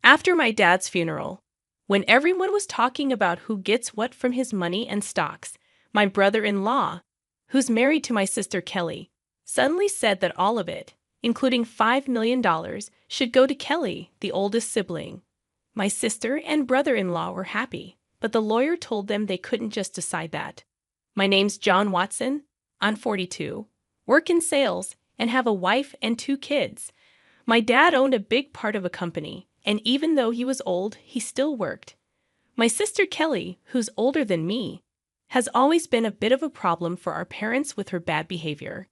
After my dad's funeral, when everyone was talking about who gets what from his money and stocks, my brother-in-law, who's married to my sister Kelly, suddenly said that all of it, including $5 million, should go to Kelly, the oldest sibling. My sister and brother-in-law were happy, but the lawyer told them they couldn't just decide that. My name's John Watson. I'm 42, work in sales, and have a wife and 2 kids. My dad owned a big part of a company, and even though he was old, he still worked. My sister Kelly, who's older than me, has always been a bit of a problem for our parents with her bad behavior.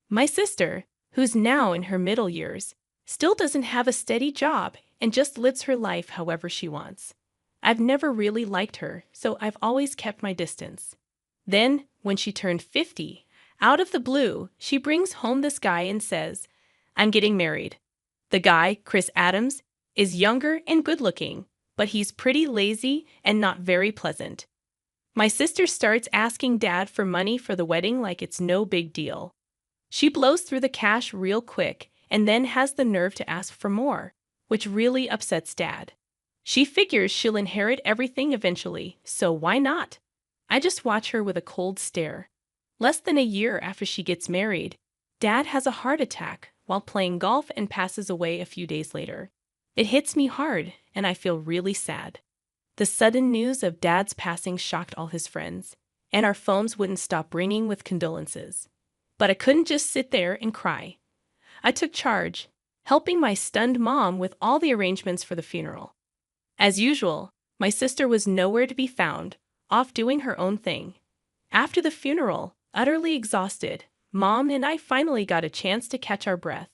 My sister, who's now in her middle years, still doesn't have a steady job and just lives her life however she wants. I've never really liked her, so I've always kept my distance. Then, when she turned 50, out of the blue, she brings home this guy and says, "I'm getting married." The guy, Chris Adams, is younger and good-looking, but he's pretty lazy and not very pleasant. My sister starts asking Dad for money for the wedding like it's no big deal. She blows through the cash real quick and then has the nerve to ask for more, which really upsets Dad. She figures she'll inherit everything eventually, so why not? I just watch her with a cold stare. Less than a year after she gets married, Dad has a heart attack while playing golf and passes away a few days later. It hits me hard, and I feel really sad. The sudden news of Dad's passing shocked all his friends, and our phones wouldn't stop ringing with condolences. But I couldn't just sit there and cry. I took charge, helping my stunned mom with all the arrangements for the funeral. As usual, my sister was nowhere to be found, off doing her own thing. After the funeral, utterly exhausted, Mom and I finally got a chance to catch our breath.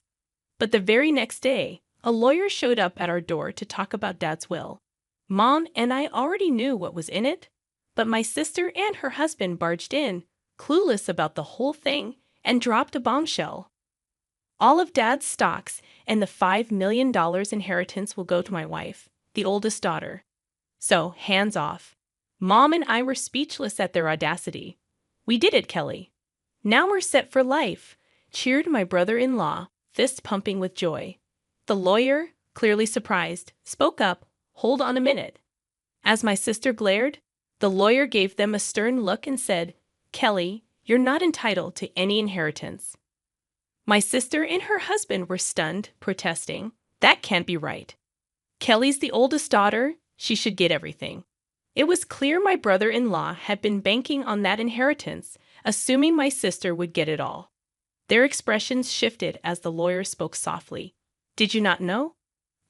But the very next day, a lawyer showed up at our door to talk about Dad's will. Mom and I already knew what was in it, but my sister and her husband barged in, clueless about the whole thing, and dropped a bombshell. All of Dad's stocks and the $5 million inheritance will go to my wife, the oldest daughter. So, hands off. Mom and I were speechless at their audacity. "We did it, Kelly. Now we're set for life," cheered my brother-in-law, fist pumping with joy. The lawyer, clearly surprised, spoke up, "Hold on a minute." As my sister glared, the lawyer gave them a stern look and said, "Kelly, you're not entitled to any inheritance." My sister and her husband were stunned, protesting, "That can't be right. Kelly's the oldest daughter, she should get everything." It was clear my brother-in-law had been banking on that inheritance, assuming my sister would get it all. Their expressions shifted as the lawyer spoke softly. "Did you not know?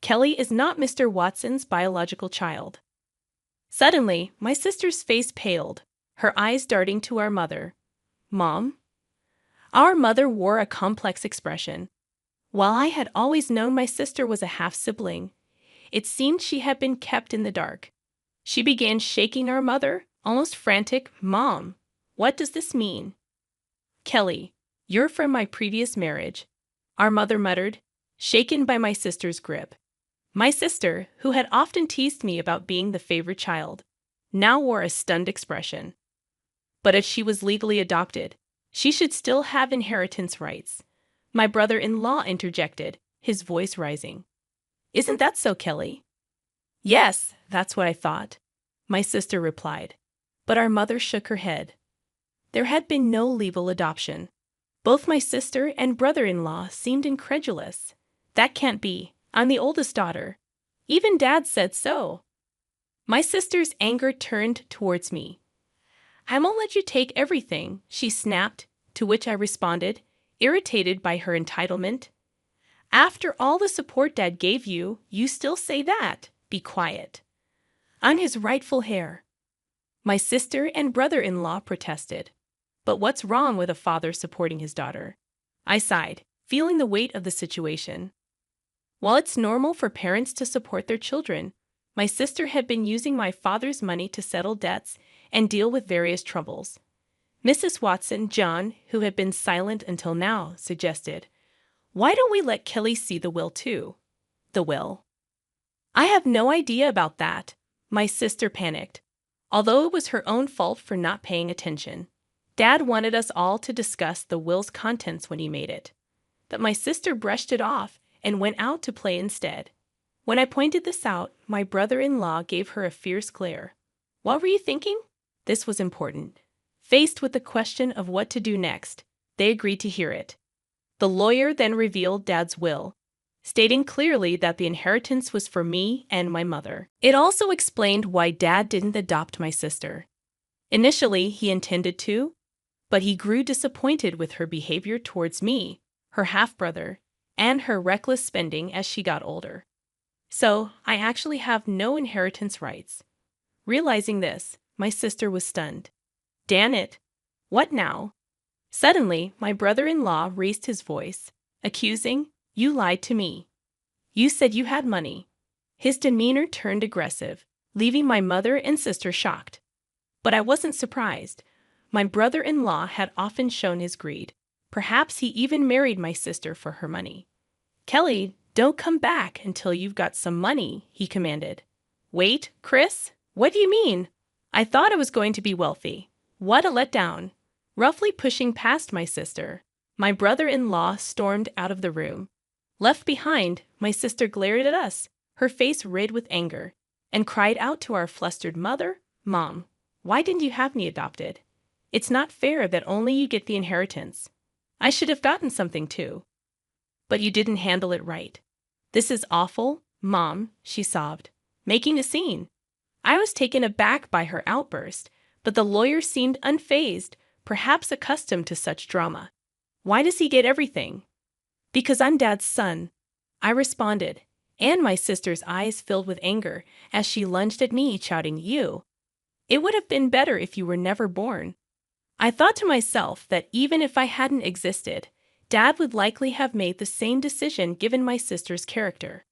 Kelly is not Mr. Watson's biological child." Suddenly, my sister's face paled, her eyes darting to our mother. "Mom?" Our mother wore a complex expression. While I had always known my sister was a half-sibling, it seemed she had been kept in the dark. She began shaking our mother, almost frantic. "Mom, what does this mean?" "Kelly, you're from my previous marriage," our mother muttered, shaken by my sister's grip. My sister, who had often teased me about being the favorite child, now wore a stunned expression. "But if she was legally adopted, she should still have inheritance rights," my brother-in-law interjected, his voice rising. "Isn't that so, Kelly?" "Yes, that's what I thought," my sister replied, but our mother shook her head. There had been no legal adoption. Both my sister and brother-in-law seemed incredulous. "That can't be. I'm the oldest daughter. Even Dad said so." My sister's anger turned towards me. "I won't let you take everything," she snapped, to which I responded, irritated by her entitlement. "After all the support Dad gave you, you still say that? Be quiet." "I'm his rightful heir." My sister and brother-in-law protested. But what's wrong with a father supporting his daughter? I sighed, feeling the weight of the situation. While it's normal for parents to support their children, my sister had been using my father's money to settle debts and deal with various troubles. Mrs. Watson, John, who had been silent until now, suggested, "Why don't we let Kelly see the will too?" "The will?" "I have no idea about that," my sister panicked, although it was her own fault for not paying attention. Dad wanted us all to discuss the will's contents when he made it. But my sister brushed it off and went out to play instead. When I pointed this out, my brother-in-law gave her a fierce glare. What were you thinking? This was important. Faced with the question of what to do next, they agreed to hear it. The lawyer then revealed Dad's will, stating clearly that the inheritance was for me and my mother. It also explained why Dad didn't adopt my sister. Initially, he intended to, but he grew disappointed with her behavior towards me, her half-brother, and her reckless spending as she got older. So, I actually have no inheritance rights. Realizing this, my sister was stunned. Damn it! What now? Suddenly, my brother-in-law raised his voice, accusing, "You lied to me. You said you had money." His demeanor turned aggressive, leaving my mother and sister shocked. But I wasn't surprised. My brother-in-law had often shown his greed. Perhaps he even married my sister for her money. "Kelly, don't come back until you've got some money," he commanded. "Wait, Chris? What do you mean? I thought I was going to be wealthy. What a letdown." Roughly pushing past my sister, my brother-in-law stormed out of the room. Left behind, my sister glared at us, her face red with anger, and cried out to our flustered mother, "Mom, why didn't you have me adopted? It's not fair that only you get the inheritance. I should have gotten something too. But you didn't handle it right. This is awful, Mom," she sobbed, making a scene. I was taken aback by her outburst, but the lawyer seemed unfazed, perhaps accustomed to such drama. "Why does he get everything?" "Because I'm Dad's son," I responded, and my sister's eyes filled with anger as she lunged at me, shouting, "You! It would have been better if you were never born." I thought to myself that even if I hadn't existed, Dad would likely have made the same decision given my sister's character.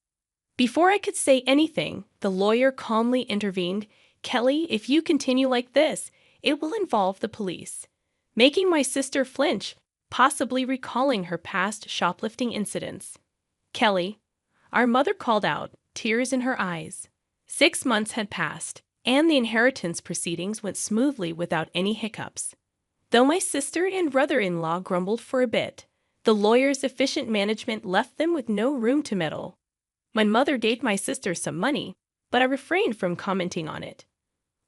Before I could say anything, the lawyer calmly intervened. "Kelly, if you continue like this, it will involve the police," making my sister flinch, possibly recalling her past shoplifting incidents. "Kelly," our mother called out, tears in her eyes. 6 months had passed, and the inheritance proceedings went smoothly without any hiccups. Though my sister and brother-in-law grumbled for a bit, the lawyer's efficient management left them with no room to meddle. My mother gave my sister some money, but I refrained from commenting on it.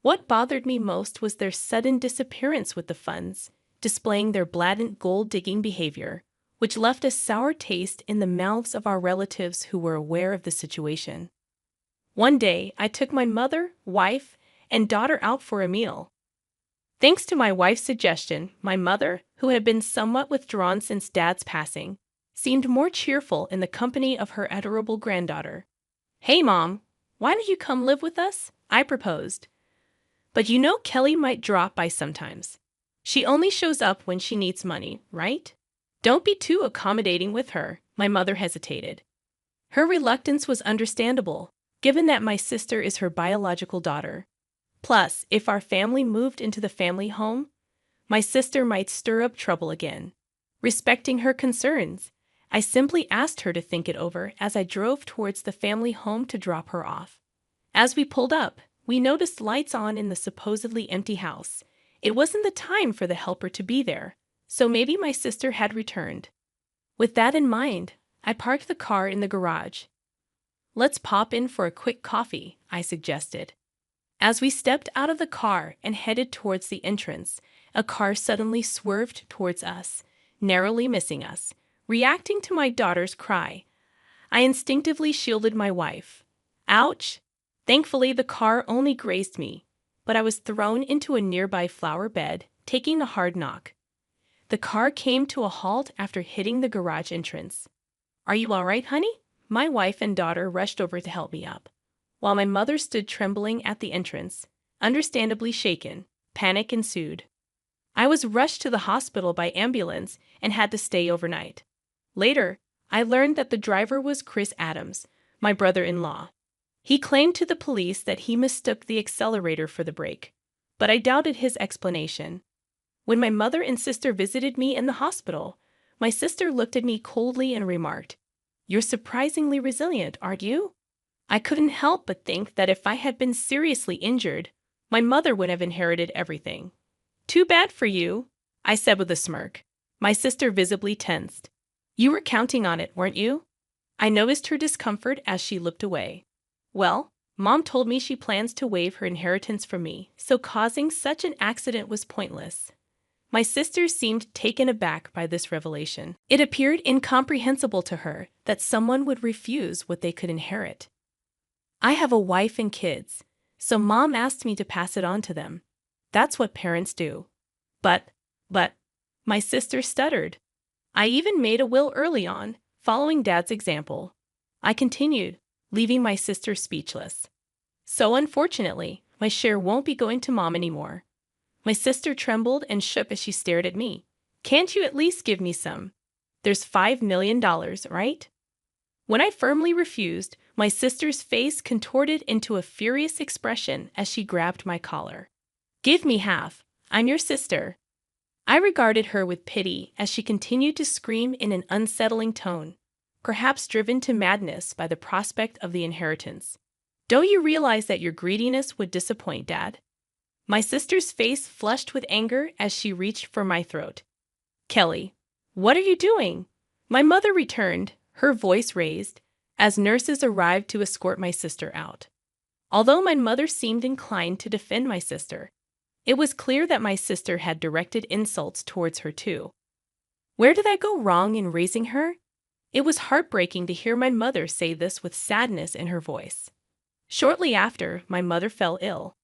What bothered me most was their sudden disappearance with the funds, displaying their blatant gold-digging behavior, which left a sour taste in the mouths of our relatives who were aware of the situation. One day, I took my mother, wife, and daughter out for a meal. Thanks to my wife's suggestion, my mother, who had been somewhat withdrawn since Dad's passing, seemed more cheerful in the company of her adorable granddaughter. "Hey, Mom, why don't you come live with us?" I proposed. "But you know Kelly might drop by sometimes. She only shows up when she needs money, right? Don't be too accommodating with her," my mother hesitated. Her reluctance was understandable, given that my sister is her biological daughter. Plus, if our family moved into the family home, my sister might stir up trouble again. Respecting her concerns, I simply asked her to think it over as I drove towards the family home to drop her off. As we pulled up, we noticed lights on in the supposedly empty house. It wasn't the time for the helper to be there, so maybe my sister had returned. With that in mind, I parked the car in the garage. "Let's pop in for a quick coffee," I suggested. As we stepped out of the car and headed towards the entrance, a car suddenly swerved towards us, narrowly missing us. Reacting to my daughter's cry, I instinctively shielded my wife. Ouch! Thankfully, the car only grazed me, but I was thrown into a nearby flower bed, taking a hard knock. The car came to a halt after hitting the garage entrance. "Are you all right, honey?" My wife and daughter rushed over to help me up, while my mother stood trembling at the entrance, understandably shaken. Panic ensued. I was rushed to the hospital by ambulance and had to stay overnight. Later, I learned that the driver was Chris Adams, my brother-in-law. He claimed to the police that he mistook the accelerator for the brake, but I doubted his explanation. When my mother and sister visited me in the hospital, my sister looked at me coldly and remarked, "You're surprisingly resilient, aren't you?" I couldn't help but think that if I had been seriously injured, my mother would have inherited everything. "Too bad for you," I said with a smirk. My sister visibly tensed. "You were counting on it, weren't you?" I noticed her discomfort as she looked away. Well, Mom told me she plans to waive her inheritance from me, so causing such an accident was pointless. My sister seemed taken aback by this revelation. It appeared incomprehensible to her that someone would refuse what they could inherit. I have a wife and kids, so Mom asked me to pass it on to them. That's what parents do. But, my sister stuttered. I even made a will early on, following Dad's example. I continued, leaving my sister speechless. So unfortunately, my share won't be going to Mom anymore. My sister trembled and shook as she stared at me. Can't you at least give me some? There's $5 million, right? When I firmly refused, my sister's face contorted into a furious expression as she grabbed my collar. Give me half. I'm your sister. I regarded her with pity as she continued to scream in an unsettling tone, perhaps driven to madness by the prospect of the inheritance. Don't you realize that your greediness would disappoint Dad? My sister's face flushed with anger as she reached for my throat. Kelly, what are you doing? My mother returned, her voice raised, as nurses arrived to escort my sister out. Although my mother seemed inclined to defend my sister, it was clear that my sister had directed insults towards her too. Where did I go wrong in raising her? It was heartbreaking to hear my mother say this with sadness in her voice. Shortly after, my mother fell ill.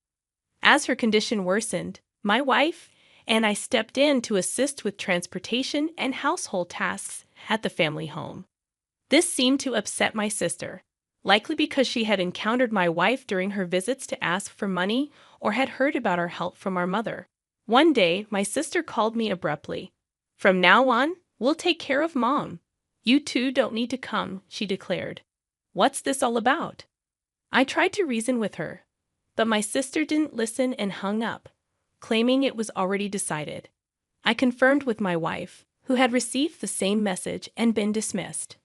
As her condition worsened, my wife and I stepped in to assist with transportation and household tasks at the family home. This seemed to upset my sister, likely because she had encountered my wife during her visits to ask for money or had heard about our help from our mother. One day, my sister called me abruptly. From now on, we'll take care of Mom. You two don't need to come, she declared. What's this all about? I tried to reason with her, but my sister didn't listen and hung up, claiming it was already decided. I confirmed with my wife, who had received the same message and been dismissed.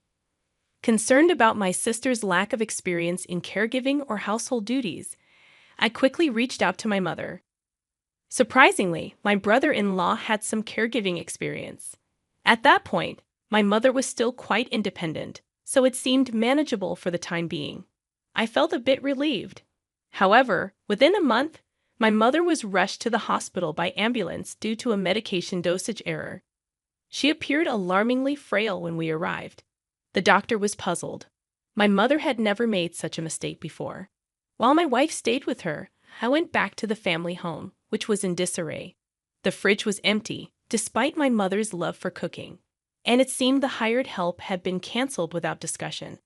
Concerned about my sister's lack of experience in caregiving or household duties, I quickly reached out to my mother. Surprisingly, my brother-in-law had some caregiving experience. At that point, my mother was still quite independent, so it seemed manageable for the time being. I felt a bit relieved. However, within a month, my mother was rushed to the hospital by ambulance due to a medication dosage error. She appeared alarmingly frail when we arrived. The doctor was puzzled. My mother had never made such a mistake before. While my wife stayed with her, I went back to the family home, which was in disarray. The fridge was empty, despite my mother's love for cooking, and it seemed the hired help had been canceled without discussion.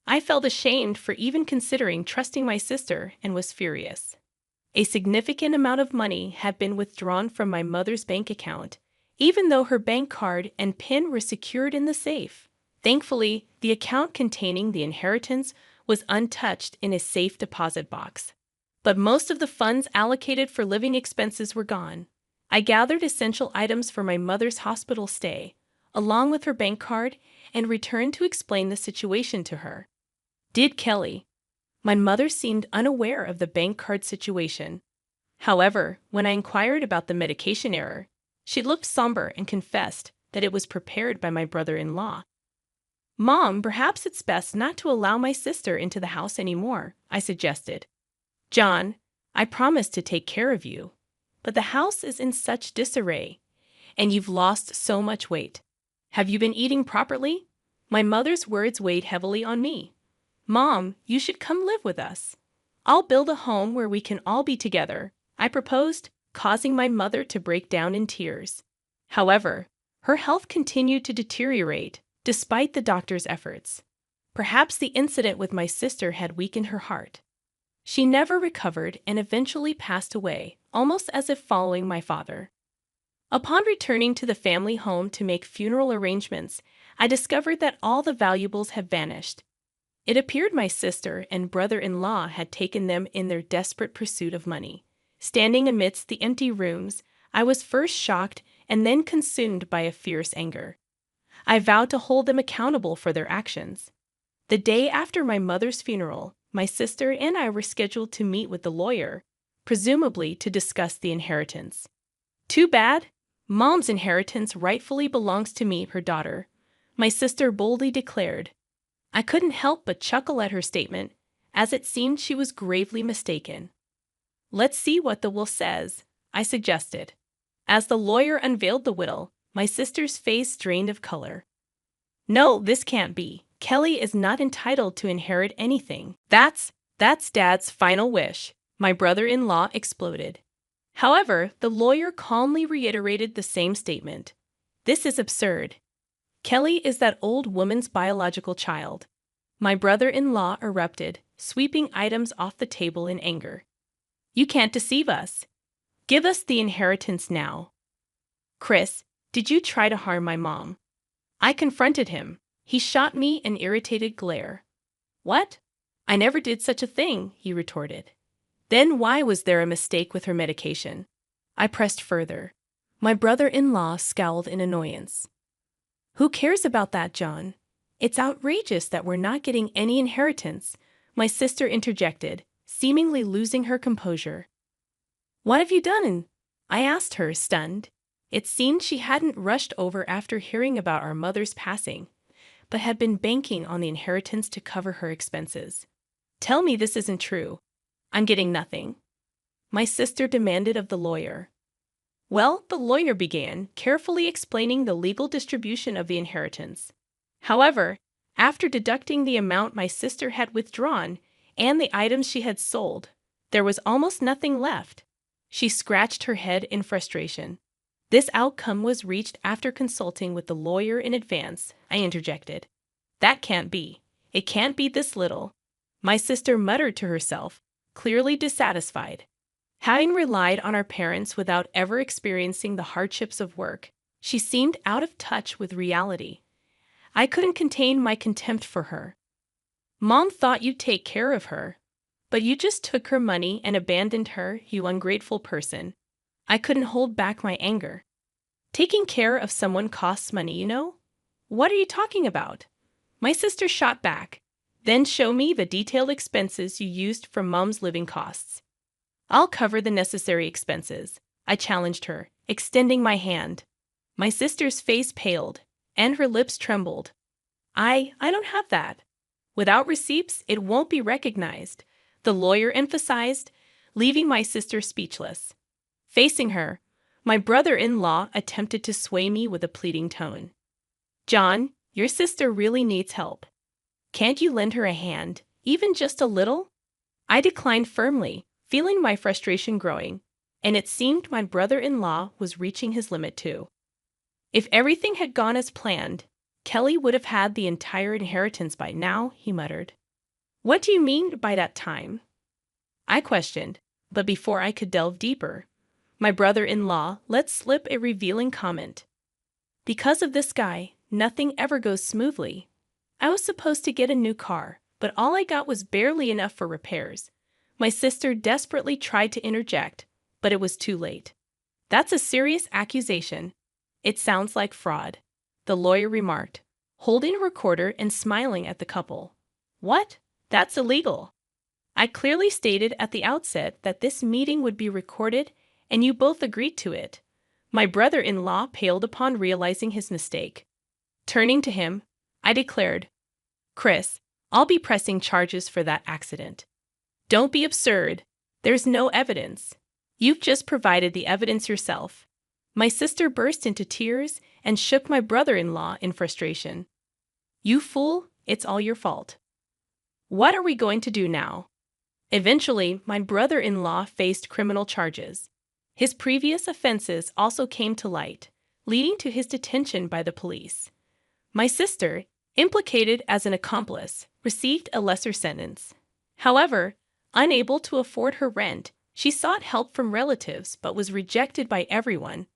I felt ashamed for even considering trusting my sister and was furious. A significant amount of money had been withdrawn from my mother's bank account, even though her bank card and PIN were secured in the safe. Thankfully, the account containing the inheritance was untouched in a safe deposit box. But most of the funds allocated for living expenses were gone. I gathered essential items for my mother's hospital stay, along with her bank card, and returned to explain the situation to her. Did Kelly? My mother seemed unaware of the bank card situation. However, when I inquired about the medication error, she looked somber and confessed that it was prepared by my brother-in-law. Mom, perhaps it's best not to allow my sister into the house anymore, I suggested. John, I promised to take care of you, but the house is in such disarray, and you've lost so much weight. Have you been eating properly? My mother's words weighed heavily on me. Mom, you should come live with us. I'll build a home where we can all be together, I proposed, causing my mother to break down in tears. However, her health continued to deteriorate, despite the doctor's efforts. Perhaps the incident with my sister had weakened her heart. She never recovered and eventually passed away, almost as if following my father. Upon returning to the family home to make funeral arrangements, I discovered that all the valuables had vanished. It appeared my sister and brother-in-law had taken them in their desperate pursuit of money. Standing amidst the empty rooms, I was first shocked and then consumed by a fierce anger. I vowed to hold them accountable for their actions. The day after my mother's funeral, my sister and I were scheduled to meet with the lawyer, presumably to discuss the inheritance. Too bad. Mom's inheritance rightfully belongs to me, her daughter, my sister boldly declared. I couldn't help but chuckle at her statement, as it seemed she was gravely mistaken. Let's see what the will says, I suggested. As the lawyer unveiled the will, my sister's face drained of color. No, this can't be. Kelly is not entitled to inherit anything. That's Dad's final wish, my brother-in-law exploded. However, the lawyer calmly reiterated the same statement. This is absurd. Kelly is that old woman's biological child. My brother-in-law erupted, sweeping items off the table in anger. You can't deceive us. Give us the inheritance now. Chris, did you try to harm my mom? I confronted him. He shot me an irritated glare. What? I never did such a thing, he retorted. Then why was there a mistake with her medication? I pressed further. My brother-in-law scowled in annoyance. Who cares about that, John? It's outrageous that we're not getting any inheritance, my sister interjected, seemingly losing her composure. What have you done? I asked her, stunned. It seemed she hadn't rushed over after hearing about our mother's passing, but had been banking on the inheritance to cover her expenses. Tell me this isn't true. I'm getting nothing. My sister demanded of the lawyer. Well, the lawyer began, carefully explaining the legal distribution of the inheritance. However, after deducting the amount my sister had withdrawn and the items she had sold, there was almost nothing left. She scratched her head in frustration. This outcome was reached after consulting with the lawyer in advance, I interjected. That can't be. It can't be this little. My sister muttered to herself, clearly dissatisfied. Having relied on our parents without ever experiencing the hardships of work, she seemed out of touch with reality. I couldn't contain my contempt for her. Mom thought you'd take care of her, but you just took her money and abandoned her, you ungrateful person. I couldn't hold back my anger. Taking care of someone costs money, you know? What are you talking about? My sister shot back. Then show me the detailed expenses you used for Mom's living costs. I'll cover the necessary expenses, I challenged her, extending my hand. My sister's face paled, and her lips trembled. I don't have that. Without receipts, it won't be recognized, the lawyer emphasized, leaving my sister speechless. Facing her, my brother-in-law attempted to sway me with a pleading tone. John, your sister really needs help. Can't you lend her a hand, even just a little? I declined firmly, feeling my frustration growing, and it seemed my brother-in-law was reaching his limit too. If everything had gone as planned, Kelly would have had the entire inheritance by now, he muttered. What do you mean by that time? I questioned, but before I could delve deeper, my brother-in-law let slip a revealing comment. Because of this guy, nothing ever goes smoothly. I was supposed to get a new car, but all I got was barely enough for repairs. My sister desperately tried to interject, but it was too late. That's a serious accusation. It sounds like fraud, the lawyer remarked, holding a recorder and smiling at the couple. What? That's illegal. I clearly stated at the outset that this meeting would be recorded, and you both agreed to it. My brother-in-law paled upon realizing his mistake. Turning to him, I declared, Chris, I'll be pressing charges for that accident. Don't be absurd. There's no evidence. You've just provided the evidence yourself. My sister burst into tears and shook my brother-in-law in frustration. You fool, it's all your fault. What are we going to do now? Eventually, my brother-in-law faced criminal charges. His previous offenses also came to light, leading to his detention by the police. My sister, implicated as an accomplice, received a lesser sentence. However, unable to afford her rent, she sought help from relatives but was rejected by everyone.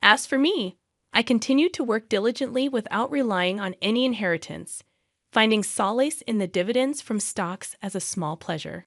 As for me, I continued to work diligently without relying on any inheritance, finding solace in the dividends from stocks as a small pleasure.